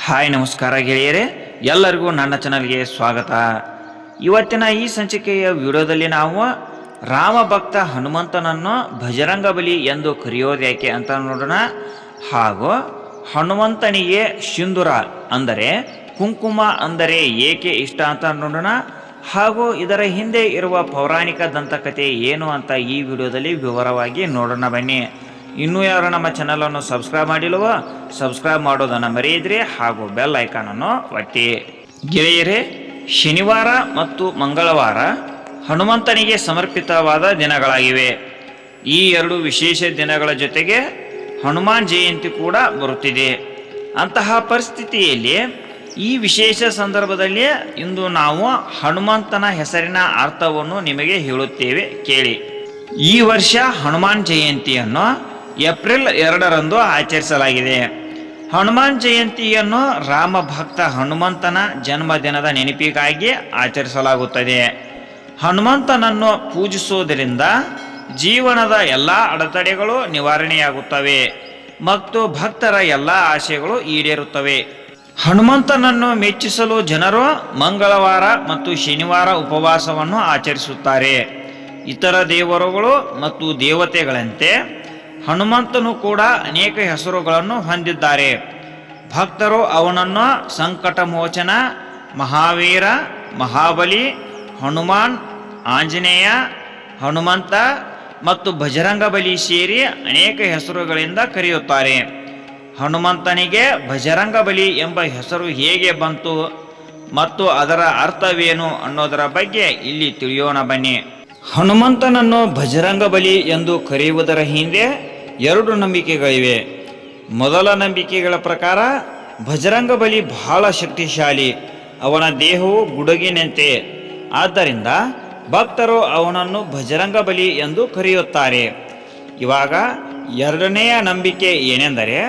Hi ನಮಸ್ಕಾರ ಗೆಳೆಯರೇ, ಎಲ್ಲರಿಗೂ ನನ್ನ ಚಾನಲ್ಗೆ ಸ್ವಾಗತ. ಇವತ್ತಿನ ಈ ಸಂಚಿಕೆಯ ವಿಡಿಯೋದಲ್ಲಿ ನಾವು ರಾಮ ಭಕ್ತ ಹನುಮಂತನನ್ನು ಭಜರಂಗ ಬಲಿ ಎಂದು ಕರೆಯೋದ್ಯಾಕೆ ಅಂತ ನೋಡೋಣ. ಹಾಗೂ ಹನುಮಂತನಿಗೆ ಸಿಂಧೂರ ಅಂದರೆ ಕುಂಕುಮ ಅಂದರೆ ಏಕೆ ಇಷ್ಟ ಅಂತ ನೋಡೋಣ. ಹಾಗೂ ಇದರ ಹಿಂದೆ ಇರುವ ಪೌರಾಣಿಕ ದಂತಕಥೆ ಏನು ಅಂತ ಈ ವಿಡಿಯೋದಲ್ಲಿ ವಿವರವಾಗಿ ನೋಡೋಣ ಬನ್ನಿ. ಇನ್ನೂ ಯಾರು ನಮ್ಮ ಚಾನಲನ್ನು ಸಬ್ಸ್ಕ್ರೈಬ್ ಮಾಡಿಲ್ವೋ ಸಬ್ಸ್ಕ್ರೈಬ್ ಮಾಡೋದನ್ನು ಮರೆಯಿದ್ರಿ, ಹಾಗೂ ಬೆಲ್ ಐಕಾನನ್ನು ಒತ್ತಿ. ಗೆಳೆಯರೇ, ಶನಿವಾರ ಮತ್ತು ಮಂಗಳವಾರ ಹನುಮಂತನಿಗೆ ಸಮರ್ಪಿತವಾದ ದಿನಗಳಾಗಿವೆ. ಈ ಎರಡು ವಿಶೇಷ ದಿನಗಳ ಜೊತೆಗೆ ಹನುಮಾನ್ ಜಯಂತಿ ಕೂಡ ಬರುತ್ತಿದೆ. ಅಂತಹ ಪರಿಸ್ಥಿತಿಯಲ್ಲಿ ಈ ವಿಶೇಷ ಸಂದರ್ಭದಲ್ಲಿ ಇಂದು ನಾವು ಹನುಮಂತನ ಹೆಸರಿನ ಅರ್ಥವನ್ನು ನಿಮಗೆ ಹೇಳುತ್ತೇವೆ, ಕೇಳಿ. ಈ ವರ್ಷ ಹನುಮಾನ್ ಜಯಂತಿಯನ್ನು ಏಪ್ರಿಲ್ 2ರಂದು ಆಚರಿಸಲಾಗಿದೆ. ಹನುಮಾನ್ ಜಯಂತಿಯನ್ನು ರಾಮ ಭಕ್ತ ಹನುಮಂತನ ಜನ್ಮದಿನದ ನೆನಪಿಗಾಗಿ ಆಚರಿಸಲಾಗುತ್ತದೆ. ಹನುಮಂತನನ್ನು ಪೂಜಿಸುವುದರಿಂದ ಜೀವನದ ಎಲ್ಲ ಅಡೆತಡೆಗಳು ನಿವಾರಣೆಯಾಗುತ್ತವೆ ಮತ್ತು ಭಕ್ತರ ಎಲ್ಲ ಆಶೆಗಳು ಈಡೇರುತ್ತವೆ. ಹನುಮಂತನನ್ನು ಮೆಚ್ಚಿಸಲು ಜನರು ಮಂಗಳವಾರ ಮತ್ತು ಶನಿವಾರ ಉಪವಾಸವನ್ನು ಆಚರಿಸುತ್ತಾರೆ. ಇತರ ದೇವರುಗಳು ಮತ್ತು ದೇವತೆಗಳಂತೆ ಹನುಮಂತನು ಕೂಡ ಅನೇಕ ಹೆಸರುಗಳನ್ನು ಹೊಂದಿದ್ದಾರೆ. ಭಕ್ತರು ಅವನನ್ನು ಸಂಕಟ ಮೋಚನ, ಮಹಾವೀರ, ಮಹಾಬಲಿ, ಹನುಮಾನ್, ಆಂಜನೇಯ, ಹನುಮಂತ ಮತ್ತು ಭಜರಂಗ ಬಲಿ ಸೇರಿ ಅನೇಕ ಹೆಸರುಗಳಿಂದ ಕರೆಯುತ್ತಾರೆ. ಹನುಮಂತನಿಗೆ ಭಜರಂಗ ಬಲಿ ಎಂಬ ಹೆಸರು ಹೇಗೆ ಬಂತು ಮತ್ತು ಅದರ ಅರ್ಥವೇನು ಅನ್ನೋದರ ಬಗ್ಗೆ ಇಲ್ಲಿ ತಿಳಿಯೋಣ ಬನ್ನಿ. ಹನುಮಂತನನ್ನು ಭಜರಂಗ ಬಲಿ ಎಂದು ಕರೆಯುವುದರ ಹಿಂದೆ ಎರಡು ನಂಬಿಕೆಗಳಿವೆ. ಮೊದಲ ನಂಬಿಕೆಗಳ ಪ್ರಕಾರ ಭಜರಂಗ ಬಲಿ ಬಹಳ ಶಕ್ತಿಶಾಲಿ, ಅವನ ದೇಹವು ಗುಡುಗಿನಂತೆ. ಆದ್ದರಿಂದ ಭಕ್ತರು ಅವನನ್ನು ಭಜರಂಗ ಬಲಿ ಎಂದು ಕರೆಯುತ್ತಾರೆ. ಇವಾಗ ಎರಡನೆಯ ನಂಬಿಕೆ ಏನೆಂದರೆ,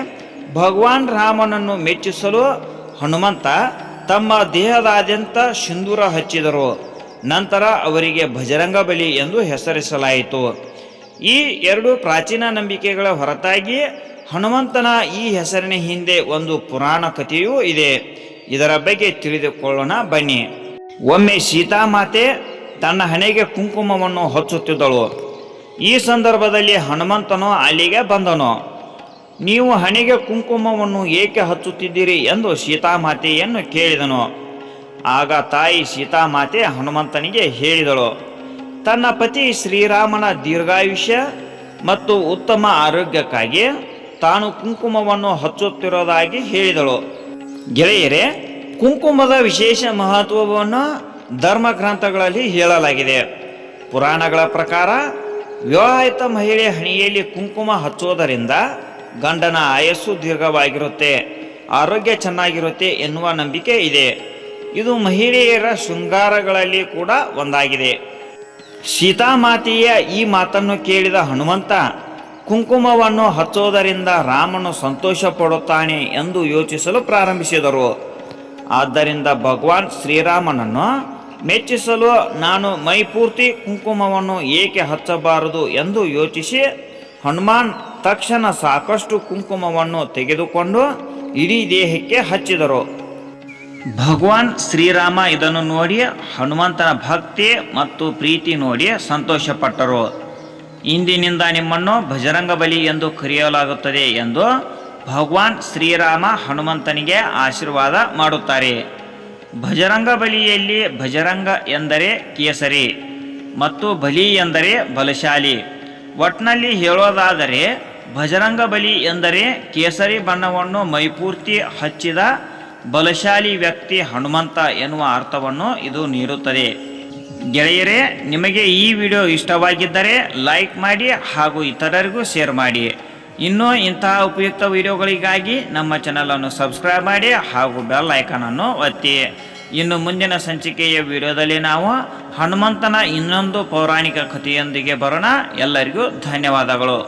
ಭಗವಾನ್ ರಾಮನನ್ನು ಮೆಚ್ಚಿಸಲು ಹನುಮಂತ ತಮ್ಮ ದೇಹದಾದ್ಯಂತ ಸಿಂಧೂರ ಹಚ್ಚಿದರು. ನಂತರ ಅವರಿಗೆ ಭಜರಂಗ ಬಲಿ ಎಂದು ಹೆಸರಿಸಲಾಯಿತು. ಈ ಎರಡು ಪ್ರಾಚೀನ ನಂಬಿಕೆಗಳ ಹೊರತಾಗಿ ಹನುಮಂತನ ಈ ಹೆಸರಿನ ಹಿಂದೆ ಒಂದು ಪುರಾಣ ಕಥೆಯೂ ಇದೆ. ಇದರ ಬಗ್ಗೆ ತಿಳಿದುಕೊಳ್ಳೋಣ ಬನ್ನಿ. ಒಮ್ಮೆ ಸೀತಾಮಾತೆ ತನ್ನ ಹಣೆಗೆ ಕುಂಕುಮವನ್ನು ಹಚ್ಚುತ್ತಿದ್ದಳು. ಈ ಸಂದರ್ಭದಲ್ಲಿ ಹನುಮಂತನು ಅಲ್ಲಿಗೆ ಬಂದನು. ನೀವು ಹಣೆಗೆ ಕುಂಕುಮವನ್ನು ಏಕೆ ಹಚ್ಚುತ್ತಿದ್ದೀರಿ ಎಂದು ಸೀತಾಮಾತೆಯನ್ನು ಕೇಳಿದನು. ಆಗ ತಾಯಿ ಸೀತಾಮಾತೆ ಹನುಮಂತನಿಗೆ ಹೇಳಿದಳು, ತನ್ನ ಪತಿ ಶ್ರೀರಾಮನ ದೀರ್ಘಾಯುಷ್ಯ ಮತ್ತು ಉತ್ತಮ ಆರೋಗ್ಯಕ್ಕಾಗಿ ತಾನು ಕುಂಕುಮವನ್ನು ಹಚ್ಚುತ್ತಿರುವುದಾಗಿ ಹೇಳಿದಳು. ಗೆಳೆಯರೇ, ಕುಂಕುಮದ ವಿಶೇಷ ಮಹತ್ವವನ್ನು ಧರ್ಮ ಗ್ರಂಥಗಳಲ್ಲಿ ಹೇಳಲಾಗಿದೆ. ಪುರಾಣಗಳ ಪ್ರಕಾರ ವಿವಾಹಿತ ಮಹಿಳೆ ಹಣೆಯಲ್ಲಿ ಕುಂಕುಮ ಹಚ್ಚುವುದರಿಂದ ಗಂಡನ ಆಯಸ್ಸು ದೀರ್ಘವಾಗಿರುತ್ತೆ, ಆರೋಗ್ಯ ಚೆನ್ನಾಗಿರುತ್ತೆ ಎನ್ನುವ ನಂಬಿಕೆ ಇದೆ. ಇದು ಮಹಿಳೆಯರ ಶೃಂಗಾರಗಳಲ್ಲಿ ಕೂಡ ಒಂದಾಗಿದೆ. ಸೀತಾಮಾತೆಯ ಈ ಮಾತನ್ನು ಕೇಳಿದ ಹನುಮಂತ ಕುಂಕುಮವನ್ನು ಹಚ್ಚೋದರಿಂದ ರಾಮನು ಸಂತೋಷ ಪಡುತ್ತಾನೆ ಎಂದು ಯೋಚಿಸಲು ಪ್ರಾರಂಭಿಸಿದರು. ಆದ್ದರಿಂದ ಭಗವಾನ್ ಶ್ರೀರಾಮನನ್ನು ಮೆಚ್ಚಿಸಲು ನಾನು ಮೈಪೂರ್ತಿ ಕುಂಕುಮವನ್ನು ಏಕೆ ಹಚ್ಚಬಾರದು ಎಂದು ಯೋಚಿಸಿ ಹನುಮಾನ್ ತಕ್ಷಣ ಸಾಕಷ್ಟು ಕುಂಕುಮವನ್ನು ತೆಗೆದುಕೊಂಡು ಇಡೀ ದೇಹಕ್ಕೆ ಹಚ್ಚಿದರು. ಭಗವಾನ್ ಶ್ರೀರಾಮ ಇದನ್ನು ನೋಡಿ ಹನುಮಂತನ ಭಕ್ತಿ ಮತ್ತು ಪ್ರೀತಿ ನೋಡಿ ಸಂತೋಷಪಟ್ಟರು. ಇಂದಿನಿಂದ ನಿಮ್ಮನ್ನು ಭಜರಂಗ ಬಲಿ ಎಂದು ಕರೆಯಲಾಗುತ್ತದೆ ಎಂದು ಭಗವಾನ್ ಶ್ರೀರಾಮ ಹನುಮಂತನಿಗೆ ಆಶೀರ್ವಾದ ಮಾಡುತ್ತಾರೆ. ಭಜರಂಗ ಬಲಿಯಲ್ಲಿ ಭಜರಂಗ ಎಂದರೆ ಕೇಸರಿ ಮತ್ತು ಬಲಿ ಎಂದರೆ ಬಲಶಾಲಿ. ಒಟ್ನಲ್ಲಿ ಹೇಳೋದಾದರೆ ಭಜರಂಗ ಬಲಿ ಎಂದರೆ ಕೇಸರಿ ಬಣ್ಣವನ್ನು ಮೈಪೂರ್ತಿ ಹಚ್ಚಿದ ಬಲಶಾಲಿ ವ್ಯಕ್ತಿ ಹನುಮಂತ ಎನ್ನುವ ಅರ್ಥವನ್ನು ಇದು ನೀಡುತ್ತದೆ. ಗೆಳೆಯರೇ, ನಿಮಗೆ ಈ ವಿಡಿಯೋ ಇಷ್ಟವಾಗಿದ್ದರೆ ಲೈಕ್ ಮಾಡಿ ಹಾಗೂ ಇತರರಿಗೂ ಶೇರ್ ಮಾಡಿ. ಇನ್ನೂ ಇಂತಹ ಉಪಯುಕ್ತ ವಿಡಿಯೋಗಳಿಗಾಗಿ ನಮ್ಮ ಚಾನಲನ್ನು ಸಬ್ಸ್ಕ್ರೈಬ್ ಮಾಡಿ ಹಾಗೂ ಬೆಲ್ ಐಕಾನನ್ನು ಒತ್ತಿ. ಇನ್ನು ಮುಂದಿನ ಸಂಚಿಕೆಯ ವಿಡಿಯೋದಲ್ಲಿ ನಾವು ಹನುಮಂತನ ಇನ್ನೊಂದು ಪೌರಾಣಿಕ ಕಥೆಯೊಂದಿಗೆ ಬರೋಣ. ಎಲ್ಲರಿಗೂ ಧನ್ಯವಾದಗಳು.